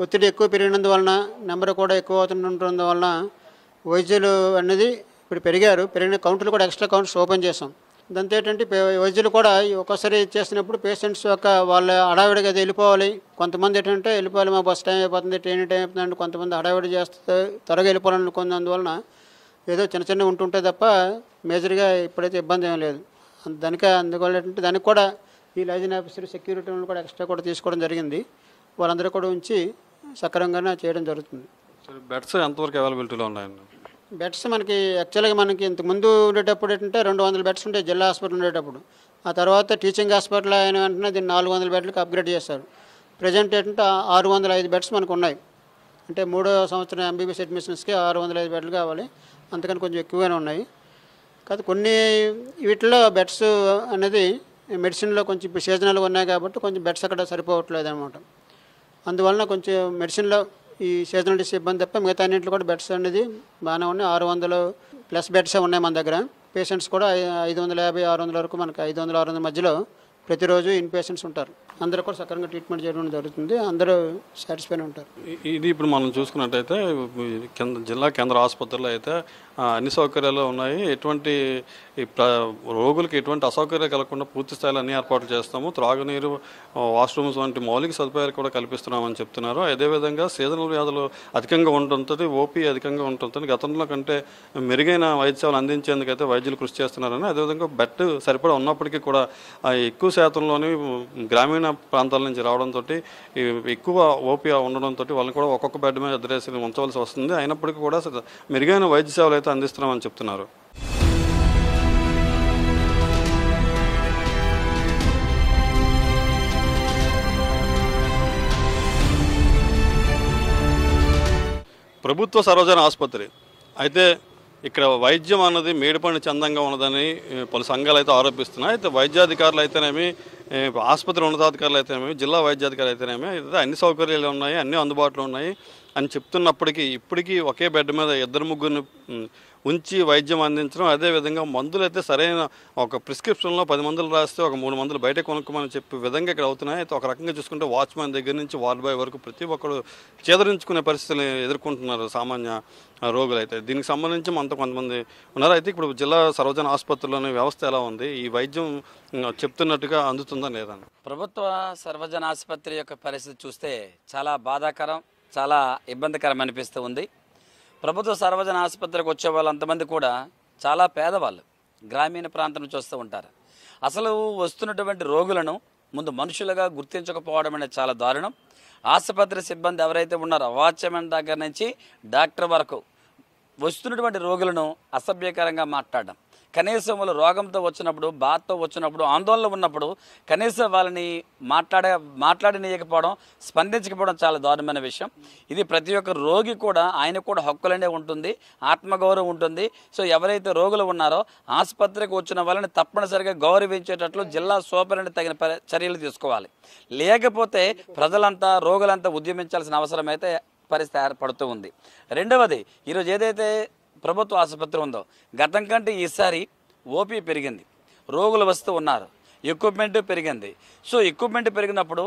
ఒత్తిడి ఎక్కువ పెరిగినందువలన, నెంబర్ కూడా ఎక్కువ అవుతుండటం వలన వైద్యులు అనేది ఇప్పుడు పెరిగిన కౌంటర్లు కూడా ఎక్స్ట్రా కౌంటర్స్ ఓపెన్ చేసాం. దాంతో ఏంటంటే వైద్యులు కూడా ఒక్కసారి చేసినప్పుడు పేషెంట్స్ యొక్క వాళ్ళ హడావిడిగా అది వెళ్ళిపోవాలి. కొంతమంది ఏంటంటే వెళ్ళిపోవాలి, మా బస్ టైం అయిపోతుంది, ట్రైన్ టైం అయిపోతుంది, కొంతమంది హడావిడి చేస్తే త్వరగా వెళ్ళిపోవాలనుకుంది. అందువలన ఏదో చిన్న ఉంటుంటే తప్ప మేజర్గా ఇప్పుడైతే ఇబ్బంది ఏం లేదు. అందువల్ల ఏంటంటే దానికి కూడా ఈ లైజన్ ఆఫీసర్ సెక్యూరిటీ కూడా ఎక్స్ట్రా కూడా తీసుకోవడం జరిగింది. వాళ్ళందరూ కూడా ఉంచి సక్రమంగానే చేయడం జరుగుతుంది. బెడ్స్ ఎంతవరకు అవైలబిలిటీలో ఉన్నాయండి? బెడ్స్ మనకి యాక్చువల్గా మనకి ఇంతకుముందు ఉండేటప్పుడు ఏంటంటే 200 బెడ్స్ ఉంటాయి జిల్లా హాస్పిటల్ ఉండేటప్పుడు. ఆ తర్వాత టీచింగ్ హాస్పిటల్ అయిన వెంటనే దీన్ని 400 బెడ్లకు అప్గ్రేడ్ చేశారు. ప్రజెంట్ ఏంటంటే 605 బెడ్స్ మనకు ఉన్నాయి. అంటే 3వ సంవత్సరం ఎంబీబీఎస్ అడ్మిషన్స్కి 605 బెడ్లు కావాలి, అంతకని కొంచెం ఎక్కువగానే ఉన్నాయి. కాదు కొన్ని వీటిలో బెడ్స్ అనేది మెడిసిన్లో కొంచెం ఇప్పుడు సీజనల్గా ఉన్నాయి కాబట్టి కొంచెం బెడ్స్ అక్కడ సరిపోవట్లేదు అనమాట. అందువలన కొంచెం మెడిసిన్లో ఈ సీజనల్ డిసీజ్ ఇబ్బంది తప్ప మిగతా అన్నింటిలో కూడా బెడ్స్ అనేది బాగానే ఉన్నాయి. 600+ బెడ్సే ఉన్నాయి మన దగ్గర. పేషెంట్స్ కూడా 550-600 వరకు మనకి 500-600 మధ్యలో ప్రతిరోజు ఇన్ పేషెంట్స్ ఉంటారు. అందరూ కూడా సక్రమంగా ట్రీట్మెంట్ చేయడం జరుగుతుంది. అందరూ సాటిస్ఫైడ్ ఉంటారు. ఇది ఇప్పుడు మనం చూసుకున్నట్టయితే జిల్లా కేంద్ర ఆసుపత్రిలో అయితే అన్ని సౌకర్యాలు ఉన్నాయి. ఎటువంటి రోగులకు ఎటువంటి అసౌకర్యాలు కలగకుండా పూర్తి స్థాయిలో అన్ని ఏర్పాట్లు చేస్తాము. త్రాగునీరు, వాష్రూమ్స్ వంటి మౌలిక సదుపాయాలు కూడా కల్పిస్తున్నామని చెప్తున్నారు. అదేవిధంగా సీజనల్ వ్యాధులు అధికంగా ఉంటుంది, ఓపీ అధికంగా ఉంటుంది. గతంలో కంటే మెరుగైన వైద్య సేవలు అందించేందుకైతే వైద్యులు కృషి చేస్తున్నారని, అదేవిధంగా బెడ్ సరిపడా ఉన్నప్పటికీ కూడా ఎక్కువ శాతంలోని గ్రామీణ ప్రాంతాల నుంచి రావడంతో ఎక్కువ ఓపీ ఉండడంతో వాళ్ళని కూడా ఒక్కొక్క బెడ్ మీద అద్దరేసి ఉంచవలసి వస్తుంది. అయినప్పటికీ కూడా మెరుగైన వైద్య సేవలు అయితే అందిస్తున్నామని చెప్తున్నారు. ప్రభుత్వ సర్వజన ఆసుపత్రి అయితే ఇక్కడ వైద్యం అన్నది మేడిపండి చందంగా ఉన్నదని పలు సంఘాలు అయితే ఆరోపిస్తున్నాయి. అయితే వైద్యాధికారులు అయితేనేమి, ఆసుపత్రి ఉన్నతాధికారులు అయితేనేమి, జిల్లా వైద్యాధికారులు అయితేనేమి అయితే అన్ని సౌకర్యాలు ఉన్నాయి, అన్నీ అందుబాటులో ఉన్నాయి అని చెప్తున్నప్పటికీ ఇప్పటికీ ఒకే బెడ్ మీద 2-3 ఉంచి వైద్యం అందించడం, అదేవిధంగా మందులు అయితే సరైన ఒక ప్రిస్క్రిప్షన్లో 10 మందులు రాస్తే ఒక 3 మందులు బయట కొనుక్కోమని చెప్పే విధంగా ఇక్కడ అవుతున్నాయి. అయితే ఒక రకంగా చూసుకుంటే వాచ్మెన్ దగ్గర నుంచి వార్డ్ బాయ్ వరకు ప్రతి ఒక్కరు చేదరించుకునే పరిస్థితులు ఎదుర్కొంటున్నారు సామాన్య రోగులు. అయితే దీనికి సంబంధించి మనతో కొంతమంది ఉన్నారు. అయితే ఇప్పుడు జిల్లా సర్వజన ఆసుపత్రిలోని వ్యవస్థ ఎలా ఉంది, ఈ వైద్యం చెప్తున్నట్టుగా అందుతుందా లేదా? ప్రభుత్వ సర్వజన ఆసుపత్రి యొక్క పరిస్థితి చూస్తే చాలా బాధాకరం, చాలా ఇబ్బందికరం అనిపిస్తూ ఉంది. ప్రభుత్వ సర్వజన ఆసుపత్రికి వచ్చే వాళ్ళు అంతమంది కూడా చాలా పేదవాళ్ళు, గ్రామీణ ప్రాంతం నుంచి వస్తూ ఉంటారు. అసలు వస్తున్నటువంటి రోగులను ముందు మనుషులుగా గుర్తించకపోవడం అనేది చాలా దారుణం. ఆసుపత్రి సిబ్బంది ఎవరైతే ఉన్నారో వాచ్మెన్ దగ్గర నుంచి డాక్టర్ వరకు వస్తున్నటువంటి రోగులను అసభ్యకరంగా మాట్లాడడం, కనీసం వాళ్ళు రోగంతో వచ్చినప్పుడు, బాధతో వచ్చినప్పుడు, ఆందోళన ఉన్నప్పుడు కనీసం వాళ్ళని మాట్లాడనీయకపోవడం, స్పందించకపోవడం చాలా దారుణమైన విషయం. ఇది ప్రతి ఒక్క రోగి కూడా ఆయనకు కూడా హక్కులనే ఉంటుంది, ఆత్మగౌరవం ఉంటుంది. సో ఎవరైతే రోగులు ఉన్నారో ఆసుపత్రికి వచ్చిన వాళ్ళని తప్పనిసరిగా గౌరవించేటట్లు జిల్లా సూపరింటెండెంట్ తగిన చర్యలు తీసుకోవాలి. లేకపోతే ప్రజలంతా, రోగులంతా ఉద్యమించాల్సిన అవసరం అయితే పరిస్థితి ఏర్పడుతూ ఉంది. రెండవది, ఈరోజు ఏదైతే ప్రభుత్వ ఆసుపత్రి ఉందో గతం కంటే ఈసారి ఓపీ పెరిగింది, రోగులు వస్తూ ఉన్నారు. ఎక్విప్మెంట్ పెరిగింది. సో ఎక్విప్మెంట్ పెరిగినప్పుడు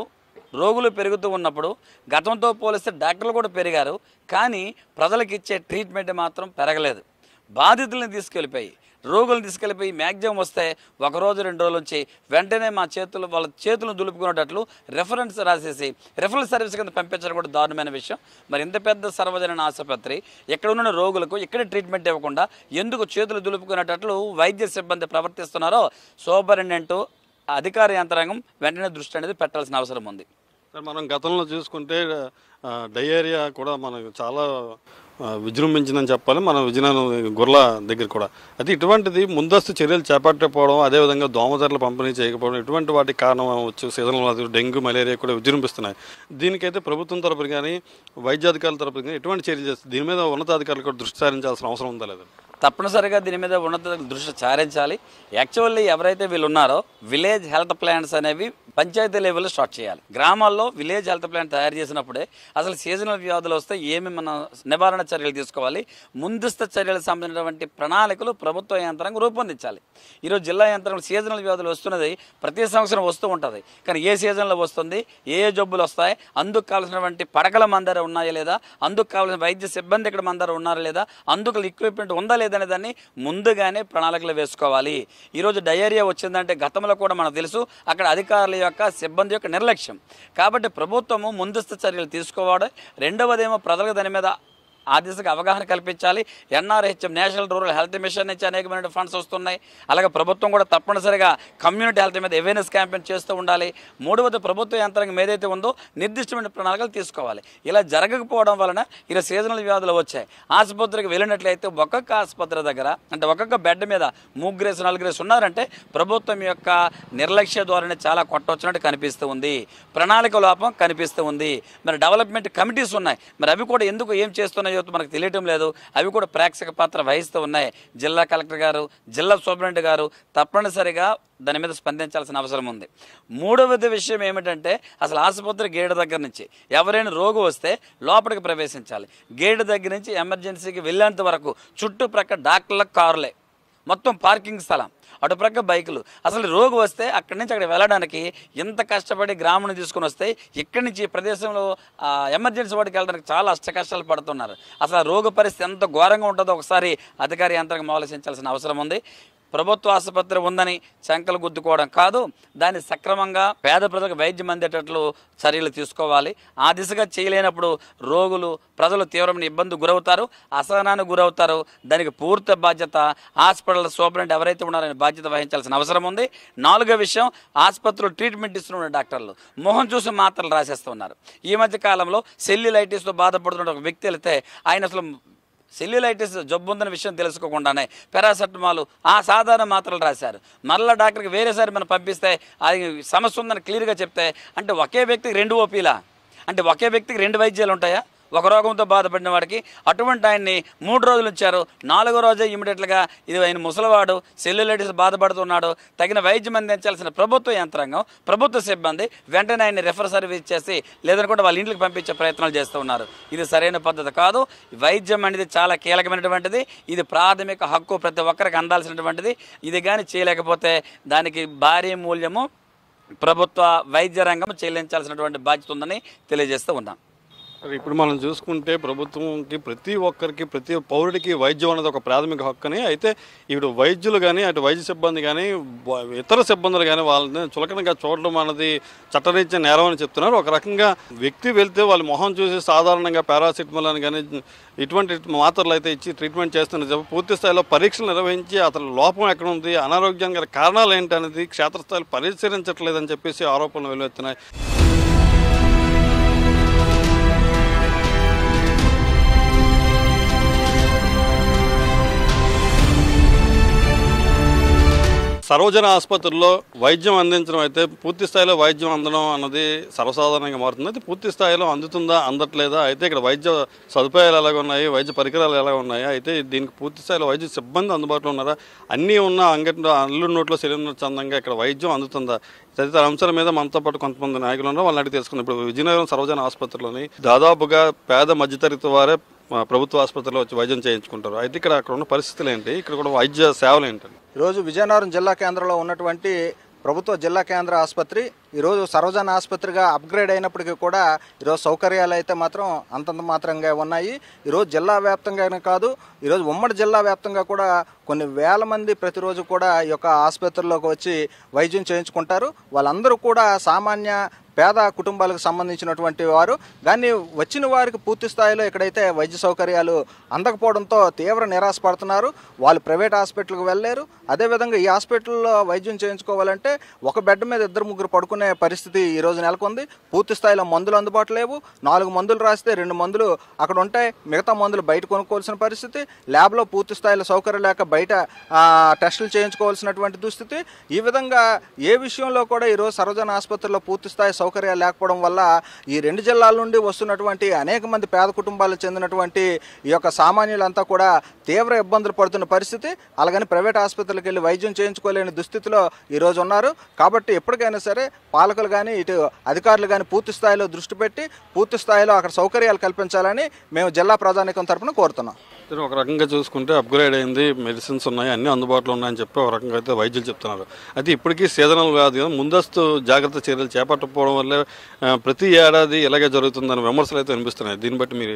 రోగులు పెరుగుతూ ఉన్నప్పుడు గతంతో పోలిస్తే డాక్టర్లు కూడా పెరిగారు, కానీ ప్రజలకు ఇచ్చే ట్రీట్మెంట్ మాత్రం పెరగలేదు. బాధితులను తీసుకెళ్ళిపోయి రోగులను తీసుకెళ్ళిపోయి మ్యాక్సిమం వస్తే 1 రోజు 2 రోజుల నుంచి వెంటనే వాళ్ళ చేతులను దులుపుకునేటట్లు రెఫరెన్స్ రాసేసి రెఫరల్ సర్వీస్ కింద పంపించడం కూడా దారుణమైన విషయం. మరి ఇంత పెద్ద సర్వజన ఆసుపత్రి ఎక్కడ ఉన్న రోగులకు ఇక్కడ ట్రీట్మెంట్ ఇవ్వకుండా ఎందుకు చేతులు దులుపుకునేటట్లు వైద్య సిబ్బంది ప్రవర్తిస్తున్నారో సూపరింటెండెంట్ అధికార యంత్రాంగం వెంటనే దృష్టి అనేది పెట్టాల్సిన అవసరం ఉంది. సార్, మనం గతంలో చూసుకుంటే డయేరియా కూడా మనకు చాలా విజృంభించిందని చెప్పాలి. మన విజయనగరం గొర్ల దగ్గర కూడా అయితే ఇటువంటిది ముందస్తు చర్యలు చేపట్టకపోవడం, అదేవిధంగా దోమతెరలు పంపిణీ చేయకపోవడం, ఇటువంటి వాటికి కారణం అవ్వచ్చు. సీజనల్ వ్యాధులు డెంగ్యూ, మలేరియా కూడా విజృంభిస్తున్నాయి. దీనికైతే ప్రభుత్వం తరపున కానీ వైద్యాధికారుల తరపున కానీ ఎటువంటి చర్యలు చేస్తుంది? దీని మీద ఉన్నతాధికారులు కూడా దృష్టి సారించాల్సిన అవసరం ఉందా లేదా? తప్పనిసరిగా దీని మీద ఉన్నత దృష్టి సారించాలి. యాక్చువల్లీ ఎవరైతే వీళ్ళు ఉన్నారో విలేజ్ హెల్త్ ప్లాన్స్ అనేవి పంచాయతీ లెవెల్లో స్టార్ట్ చేయాలి. గ్రామాల్లో విలేజ్ హెల్త్ ప్లాన్ తయారు చేసినప్పుడే అసలు సీజనల్ వ్యాధులు వస్తే ఏమి మన నివారణ చర్యలు తీసుకోవాలి, ముందస్తు చర్యలకు సంబంధించినటువంటి ప్రణాళికలు ప్రభుత్వ యంత్రాంగం రూపొందించాలి. ఈరోజు జిల్లా యంత్రాంగం సీజనల్ వ్యాధులు వస్తున్నది ప్రతి సంవత్సరం వస్తూ ఉంటుంది, కానీ ఏ సీజన్లో వస్తుంది, ఏ జబ్బులు వస్తాయి, అందుకు కావాల్సినటువంటి పడకల మందర ఉన్నాయా లేదా, అందుకు కావాల్సిన వైద్య సిబ్బంది ఇక్కడ మందర ఉన్నారా లేదా, అందుకు ఎక్విప్మెంట్ ఉందా లేదనే దాన్ని ముందుగానే ప్రణాళికలు వేసుకోవాలి. ఈరోజు డయేరియా వచ్చిందంటే గతంలో కూడా మనకు తెలుసు, అక్కడ అధికారుల యొక్క సిబ్బంది యొక్క నిర్లక్ష్యం. కాబట్టి ప్రభుత్వము ముందస్తు చర్యలు తీసుకోవాలి. రెండవదేమో ప్రజలకు దాని మీద ఆ దిశగా అవగాహన కల్పించాలి. NRHM national rural health machine నుంచి అనేకమైన ఫండ్స్ వస్తున్నాయి. అలాగే ప్రభుత్వం కూడా తప్పనిసరిగా కమ్యూనిటీ హెల్త్ మీద అవేర్నెస్ క్యాంపెయిన్ చేస్తూ ఉండాలి. మూడవది ప్రభుత్వ యంత్రాంగం ఏదైతే ఉందో నిర్దిష్టమైన ప్రణాళికలు తీసుకోవాలి. ఇలా జరగకపోవడం వలన ఇలా సీజనల్ వ్యాధులు వచ్చాయి. ఆసుపత్రికి వెళ్ళినట్లయితే ఒక్కొక్క ఆసుపత్రి దగ్గర అంటే ఒక్కొక్క బెడ్ మీద 3 4 ఉన్నారంటే ప్రభుత్వం యొక్క నిర్లక్ష్య ద్వారానే చాలా కొట్టవచ్చినట్టు కనిపిస్తూ ఉంది. ప్రణాళిక లోపం కనిపిస్తూ ఉంది. మరి డెవలప్మెంట్ కమిటీస్ ఉన్నాయి, మరి అవి కూడా ఎందుకు ఏం చేస్తున్నాయో మనకు తెలియటం లేదు. అవి కూడా ప్రేక్షక పాత్ర వహిస్తూ ఉన్నాయి. జిల్లా కలెక్టర్ గారు, జిల్లా సూపరింటెండెంట్ గారు తప్పనిసరిగా దాని మీద స్పందించాల్సిన అవసరం ఉంది. మూడవది విషయం ఏమిటంటే అసలు ఆసుపత్రి గేటు దగ్గర నుంచి ఎవరైనా రోగి వస్తే లోపలికి ప్రవేశించాలి. గేటు దగ్గర నుంచి ఎమర్జెన్సీకి వెళ్ళేంత వరకు చుట్టుప్రక్కల డాక్టర్ల కారులే, మొత్తం పార్కింగ్ స్థలం, అటుప్రక్క బైకులు. అసలు రోగి వస్తే అక్కడి నుంచి అక్కడ వెళ్ళడానికి ఎంత కష్టపడి గ్రామం తీసుకుని వస్తే ఇక్కడి నుంచి ఈ ప్రదేశంలో ఎమర్జెన్సీ వాడికి వెళ్ళడానికి చాలా అష్టకష్టాలు పడుతున్నారు. అసలు రోగి పరిస్థితి ఎంత ఘోరంగా ఉంటుందో ఒకసారి అధికారి యంత్రాంగం ఆలోచించాల్సిన అవసరం ఉంది. ప్రభుత్వ ఆసుపత్రి ఉందని శంకలు గుద్దుకోవడం కాదు, దాన్ని సక్రమంగా పేద ప్రజలకు వైద్యం అందేటట్లు చర్యలు తీసుకోవాలి. ఆ దిశగా చేయలేనప్పుడు రోగులు, ప్రజలు తీవ్రమైన ఇబ్బంది గురవుతారు, అసహనానికి గురవుతారు. దానికి పూర్తి బాధ్యత హాస్పిటల్ సూపరింటెండెంట్ ఎవరైతే ఉన్నారో బాధ్యత వహించాల్సిన అవసరం ఉంది. 4వ విషయం, ఆసుపత్రిలో ట్రీట్మెంట్ ఇస్తున్న డాక్టర్లు మొహం చూసి మాత్రలు రాసేస్తున్నారు. ఈ మధ్య కాలంలో సెల్యులైటిస్తో బాధపడుతున్న ఒక వ్యక్తి వెళితే ఆయన అసలు సెల్యులైటిస్ జబ్బు ఉందన్న విషయం తెలుసుకోకుండానే పారాసెటమాల్ సాధారణ మాత్రలు రాశారు. మరలా డాక్టర్కి వేరేసారి మనం పంపిస్తే అది సమస్య ఉందని క్లియర్గా చెప్తే అంటే ఒకే వ్యక్తికి 2 ఓపీలా, అంటే ఒకే వ్యక్తికి 2 వైద్యాలు ఉంటాయా ఒక రోగంతో బాధపడిన వాడికి? అటువంటి ఆయన్ని 3 రోజులు ఉంచారు. 4వ రోజే ఇమీడియట్గా ఇది ఆయన ముసలివాడు, సెల్యులైటిస్ బాధపడుతున్నాడు, తగిన వైద్యం అందించాల్సిన ప్రభుత్వ యంత్రాంగం, ప్రభుత్వ సిబ్బంది వెంటనే ఆయన్ని రెఫర్ సర్వీస్ చేసి లేదనుకుంటే వాళ్ళ ఇంటికి పంపించే ప్రయత్నాలు చేస్తూ ఉన్నారు. ఇది సరైన పద్ధతి కాదు. వైద్యం అనేది చాలా కీలకమైనటువంటిది. ఇది ప్రాథమిక హక్కు, ప్రతి ఒక్కరికి అందాల్సినటువంటిది. ఇది కానీ చేయలేకపోతే దానికి భారీ మూల్యము ప్రభుత్వ వైద్య రంగం చెల్లించాల్సినటువంటి బాధ్యత ఉందని తెలియజేస్తూ ఉన్నాం. ఇప్పుడు మనం చూసుకుంటే ప్రభుత్వంకి ప్రతి ఒక్కరికి, ప్రతి పౌరుడికి వైద్యం అనేది ఒక ప్రాథమిక హక్కుని. అయితే ఇప్పుడు వైద్యులు కానీ, అటు వైద్య సిబ్బంది కానీ, ఇతర సిబ్బందులు కానీ వాళ్ళని చులకనగా చూడడం అన్నది చట్టరీత్యా నేరం అని చెప్తున్నారు. ఒక రకంగా వ్యక్తి వెళ్తే వాళ్ళ మొహం చూసి సాధారణంగా పారాసిటమాల్ అని కానీ ఇటువంటి మాత్రలు అయితే ఇచ్చి ట్రీట్మెంట్ చేస్తున్నారు. పూర్తి స్థాయిలో పరీక్షలు నిర్వహించి అతని లోపం ఎక్కడ ఉంది, అనారోగ్యానికి కారణాలు ఏంటి అనేది క్షేత్రస్థాయిలో పరిశీలించట్లేదని చెప్పేసి ఆరోపణలు వెలువెత్తున్నాయి. సర్వజన ఆసుపత్రుల్లో వైద్యం అందించడం అయితే పూర్తి స్థాయిలో వైద్యం అందడం అన్నది సర్వసాధారణంగా మారుతుంది. అయితే పూర్తి స్థాయిలో అందుతుందా, అందట్లేదా? అయితే ఇక్కడ వైద్య సదుపాయాలు ఎలాగ ఉన్నాయి, వైద్య పరికరాలు ఎలా ఉన్నాయి, అయితే దీనికి పూర్తి స్థాయిలో వైద్య సిబ్బంది అందుబాటులో ఉన్నారా, అన్నీ ఉన్న అంగట్లో అల్లు నోట్లో శరీరం చందంగా ఇక్కడ వైద్యం అందుతుందా? తదితర అంశాల మీద మనతో పాటు కొంతమంది నాయకులు ఉన్నారు, వాళ్ళని అడిగి తెలుసుకుందాం. ఇప్పుడు విజయనగరం సర్వజన ఆసుపత్రిలోని దాదాపుగా పేద మధ్యతరగతి వారే ప్రభుత్వ ఆసుపత్రిలో వచ్చి వైద్యం చేయించుకుంటారు. అయితే అక్కడ ఉన్న పరిస్థితులు ఏంటి, ఇక్కడ కూడా వైద్య సేవలు ఏంటండి? ఈరోజు విజయనగరం జిల్లా కేంద్రంలో ఉన్నటువంటి ప్రభుత్వ జిల్లా కేంద్ర ఆసుపత్రి ఈరోజు సర్వజన ఆసుపత్రిగా అప్గ్రేడ్ అయినప్పటికీ కూడా ఈరోజు సౌకర్యాలు అయితే మాత్రం అంతంత మాత్రంగా ఉన్నాయి. ఈరోజు జిల్లా వ్యాప్తంగానే కాదు, ఈరోజు ఉమ్మడి జిల్లా వ్యాప్తంగా కూడా కొన్ని వేల మంది ప్రతిరోజు కూడా ఈ యొక్క ఆసుపత్రుల్లోకి వచ్చి వైద్యం చేయించుకుంటారు. వాళ్ళందరూ కూడా సామాన్య పేద కుటుంబాలకు సంబంధించినటువంటి వారు. కానీ వచ్చిన వారికి పూర్తి స్థాయిలో ఇక్కడైతే వైద్య సౌకర్యాలు అందకపోవడంతో తీవ్ర నిరాశపడుతున్నారు. వాళ్ళు ప్రైవేట్ హాస్పిటల్కి వెళ్ళలేరు. అదేవిధంగా ఈ హాస్పిటల్లో వైద్యం చేయించుకోవాలంటే ఒక బెడ్ మీద 2-3 పడుకునే పరిస్థితి ఈరోజు నెలకొంది. పూర్తి స్థాయిలో మందులు అందుబాటు లేవు. 4 మందులు రాస్తే 2 మందులు అక్కడ ఉంటాయి, మిగతా మందులు బయట కొనుక్కోవాల్సిన పరిస్థితి. ల్యాబ్లో పూర్తి స్థాయిలో సౌకర్యం లేక బయట టెస్టులు చేయించుకోవాల్సినటువంటి దుస్థితి. ఈ విధంగా ఏ విషయంలో కూడా ఈరోజు సర్వజన ఆసుపత్రిలో పూర్తి స్థాయి సౌకర్యాలు లేకపోవడం వల్ల ఈ 2 జిల్లాల నుండి వస్తున్నటువంటి అనేక మంది పేద కుటుంబాలకు చెందినటువంటి ఈ యొక్క సామాన్యులంతా కూడా తీవ్ర ఇబ్బందులు పడుతున్న పరిస్థితి. అలాగని ప్రైవేట్ ఆసుపత్రులకు వెళ్ళి వైద్యం చేయించుకోలేని దుస్థితిలో ఈరోజు ఉన్నారు. కాబట్టి ఎప్పటికైనా సరే పాలకులు కానీ ఇటు అధికారులు కానీ పూర్తి స్థాయిలో దృష్టి పెట్టి పూర్తి స్థాయిలో అక్కడ సౌకర్యాలు కల్పించాలని మేము జిల్లా ప్రజానీకం తరఫున కోరుతున్నాం. ఒక రకంగా చూసుకుంటే అప్గ్రేడ్ అయింది, మెడిసిన్స్ ఉన్నాయి, అన్నీ అందుబాటులో ఉన్నాయని చెప్పి ఒక రకంగా అయితే వైద్యులు చెప్తున్నారు. అయితే ఇప్పటికీ సీజనల్ వ్యాధి ముందస్తు జాగ్రత్త చర్యలు చేపట్టకపోవడం వల్లే ప్రతి ఏడాది ఇలాగే జరుగుతుందని విమర్శలు అయితే వినిపిస్తున్నాయి. దీన్ని బట్టి మీరు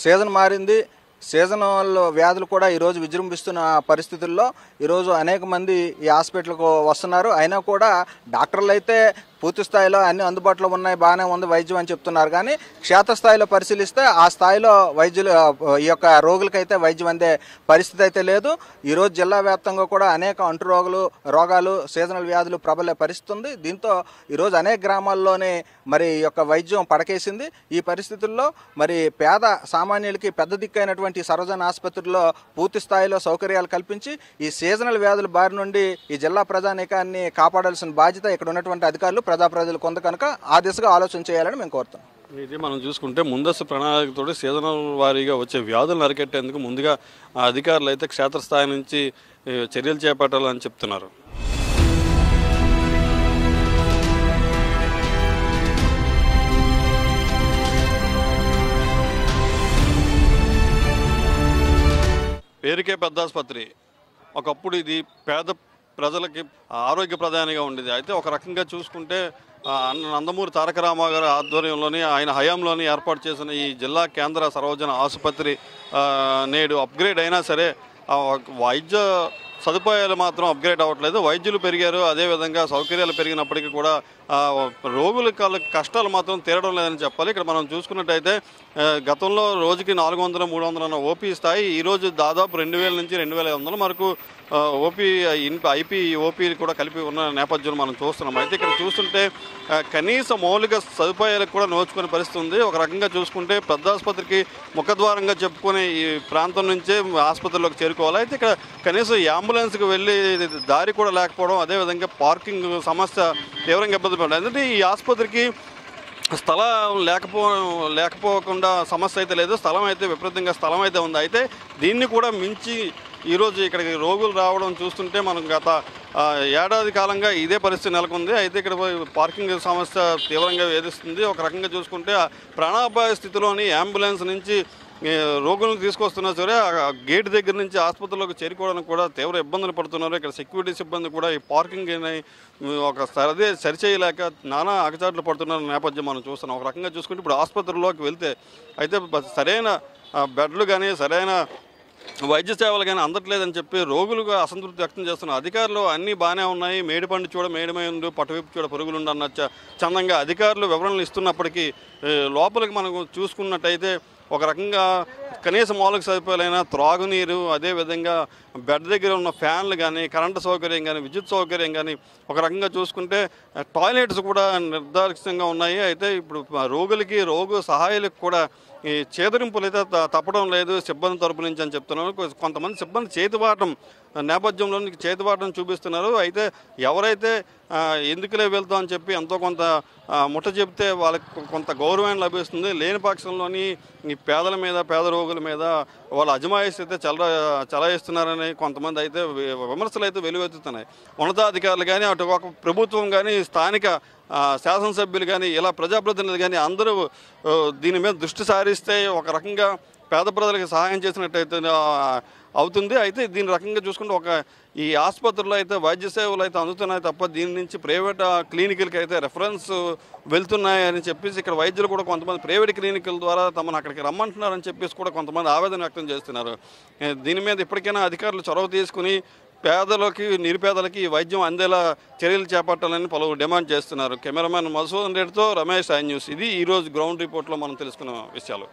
సీజన్ మారింది, సీజనల్ వ్యాధులు కూడా ఈరోజు విజృంభిస్తున్న పరిస్థితుల్లో ఈరోజు అనేక మంది ఈ హాస్పిటల్కు వస్తున్నారు. అయినా కూడా డాక్టర్లు అయితే పూర్తి స్థాయిలో అన్ని అందుబాటులో ఉన్నాయి, బాగానే ఉంది వైద్యం అని చెప్తున్నారు. కానీ క్షేత్రస్థాయిలో పరిశీలిస్తే ఆ స్థాయిలో వైద్యులు ఈ యొక్క రోగులకైతే వైద్యం అందే పరిస్థితి అయితే లేదు. ఈరోజు జిల్లా వ్యాప్తంగా కూడా అనేక అంటు రోగాలు సీజనల్ వ్యాధులు ప్రబలే పరిస్థితి ఉంది. దీంతో ఈరోజు అనేక గ్రామాల్లోనే మరి ఈ యొక్క వైద్యం పడకేసింది. ఈ పరిస్థితుల్లో మరి పేద సామాన్యులకి పెద్ద దిక్కైనటువంటి సర్వజన ఆసుపత్రిలో పూర్తి స్థాయిలో సౌకర్యాలు కల్పించి ఈ సీజనల్ వ్యాధుల బారి నుండి ఈ జిల్లా ప్రజానీకాన్ని కాపాడాల్సిన బాధ్యత ఇక్కడ ఉన్నటువంటి అధికారులు ప్రజలు కొంత కనుక ఆ దిశగా ఆలోచన చేయాలని మేము కోరుతున్నాం. ఇది మనం చూసుకుంటే ముందస్తు ప్రణాళికతో సీజనల్ వారీగా వచ్చే వ్యాధులను అరికట్టేందుకు ముందుగా అధికారులు అయితే క్షేత్రస్థాయి నుంచి చర్యలు చేపట్టాలని చెప్తున్నారు. పేరుకే పెద్ద ఆసుపత్రి, ఒకప్పుడు ఇది పేద ప్రజలకి ఆరోగ్య ప్రధానిగా ఉండేది. అయితే ఒక రకంగా చూసుకుంటే నందమూరి తారక రామారావు గారి ఆధ్వర్యంలోని ఆయన హయాంలోని ఏర్పాటు చేసిన ఈ జిల్లా కేంద్ర సర్వజన ఆసుపత్రి నేడు అప్గ్రేడ్ అయినా సరే వైద్య సదుపాయాలు మాత్రం అప్గ్రేడ్ అవ్వట్లేదు. వైద్యులు పెరిగారు, అదేవిధంగా సౌకర్యాలు పెరిగినప్పటికీ కూడా రోగుల కష్టాలు మాత్రం తీరడం లేదని చెప్పాలి. ఇక్కడ మనం చూసుకున్నట్టయితే గతంలో రోజుకి 400-300 ఓపీ స్థాయి ఈరోజు దాదాపు 2000 నుంచి 2500 వరకు ఓపీ ఐపీ ఓపీ కూడా కలిపి ఉన్న నేపథ్యంలో మనం చూస్తున్నాం. అయితే ఇక్కడ చూస్తుంటే కనీస మౌలిక సదుపాయాలకు కూడా నోచుకునే పరిస్థితి ఉంది. ఒక రకంగా చూసుకుంటే పెద్ద ఆసుపత్రికి ముఖద్వారంగా చెప్పుకునే ఈ ప్రాంతం నుంచే ఆసుపత్రిలోకి చేరుకోవాలి. అయితే ఇక్కడ కనీసం అంబులెన్స్కి వెళ్ళి దారి కూడా లేకపోవడం, అదేవిధంగా పార్కింగ్ సమస్య తీవ్రంగా ఇబ్బంది పడింది. ఎందుకంటే ఈ ఆసుపత్రికి స్థలం లేకపోకుండా సమస్య అయితే లేదు, స్థలం అయితే విపరీతంగా స్థలం అయితే ఉంది. అయితే దీన్ని కూడా మించి ఈరోజు ఇక్కడికి రోగులు రావడం చూస్తుంటే మనం గత ఏడాది కాలంగా ఇదే పరిస్థితి నెలకొంది. అయితే ఇక్కడ పార్కింగ్ సమస్య తీవ్రంగా వేధిస్తుంది. ఒక రకంగా చూసుకుంటే ప్రాణాపాయ స్థితిలోని అంబులెన్స్ నుంచి రోగులను తీసుకొస్తున్నా సరే గేట్ దగ్గర నుంచి ఆసుపత్రిలోకి చేరుకోవడానికి కూడా తీవ్ర ఇబ్బందులు పడుతున్నారు. ఇక్కడ సెక్యూరిటీ సిబ్బంది కూడా ఈ పార్కింగ్ ఒక సరిచేయలేక నానా అగచాట్లు పడుతున్న నేపథ్యం మనం చూస్తున్నాం. ఒక రకంగా చూసుకుంటే ఇప్పుడు ఆసుపత్రిలోకి వెళ్తే అయితే సరైన బెడ్లు కానీ సరైన వైద్య సేవలు కానీ అందట్లేదని చెప్పి రోగులుగా అసంతృప్తి వ్యక్తం చేస్తున్నారు. అధికారులు అన్నీ బాగానే ఉన్నాయి, మేడిపండు చూడ మేడిమైండు, పట్టువైపు చూడ పరుగులుండు అన్న చందంగా అధికారులు వివరణలు ఇస్తున్నప్పటికీ లోపలికి మనం చూసుకున్నట్టయితే ఒక రకంగా కనీస మౌలిక సదుపాయాలైన త్రాగునీరు, అదేవిధంగా బెడ్ దగ్గర ఉన్న ఫ్యాన్లు కానీ కరెంటు సౌకర్యం కానీ విద్యుత్ సౌకర్యం కానీ ఒక రకంగా చూసుకుంటే టాయిలెట్స్ కూడా నిర్దాక్షిణ్యంగా ఉన్నాయి. అయితే ఇప్పుడు రోగులకి రోగు సహాయాలకు కూడా ఈ చేదరింపులు అయితే తప్పడం లేదు సిబ్బంది తరపు నుంచి అని చెప్తున్నారు. కొంతమంది సిబ్బంది చేతివాటం నేపథ్యంలో చేతివాటం చూపిస్తున్నారు. అయితే ఎవరైతే ఎందుకులే వెళ్తాం అని చెప్పి ఎంతో కొంత ముట్ట చెప్తే వాళ్ళకి కొంత గౌరవం లభిస్తుంది. లేని పక్షంలోని ఈ పేదల మీద పేద రోగుల మీద వాళ్ళ అజమాయిషి అయితే చలాయిస్తున్నారని కొంతమంది అయితే విమర్శలు అయితే వెలువెత్తుతున్నాయి. ఉన్నతాధికారులు కానీ అటు ఒక ప్రభుత్వం కానీ స్థానిక శాసనసభ్యులు కానీ ఇలా ప్రజాప్రతినిధులు కానీ అందరూ దీని మీద దృష్టి సారిస్తే ఒక రకంగా పేద ప్రజలకు సహాయం చేసినట్టయితే అవుతుంది. అయితే దీని రకంగా చూసుకుంటే ఈ ఆసుపత్రుల్లో అయితే వైద్య సేవలు అయితే అందుతున్నాయి తప్ప దీని నుంచి ప్రైవేట్ క్లినిక్లకి అయితే రెఫరెన్స్ వెళ్తున్నాయని చెప్పేసి ఇక్కడ వైద్యులు కూడా కొంతమంది ప్రైవేట్ క్లినిక్ల ద్వారా తమను అక్కడికి రమ్మంటున్నారని చెప్పేసి కూడా కొంతమంది ఆవేదన వ్యక్తం చేస్తున్నారు. దీని మీద ఇప్పటికైనా అధికారులు చొరవ తీసుకుని పేదలకి నిరుపేదలకి వైద్యం అందేలా చర్యలు చేపట్టాలని పలువురు డిమాండ్ చేస్తున్నారు. కెమెరామెన్ మధుసూదన్ రెడ్డితో రమేష్, ఐ న్యూస్. ఇది ఈరోజు గ్రౌండ్ రిపోర్ట్లో మనం తెలుసుకున్న విషయాలు.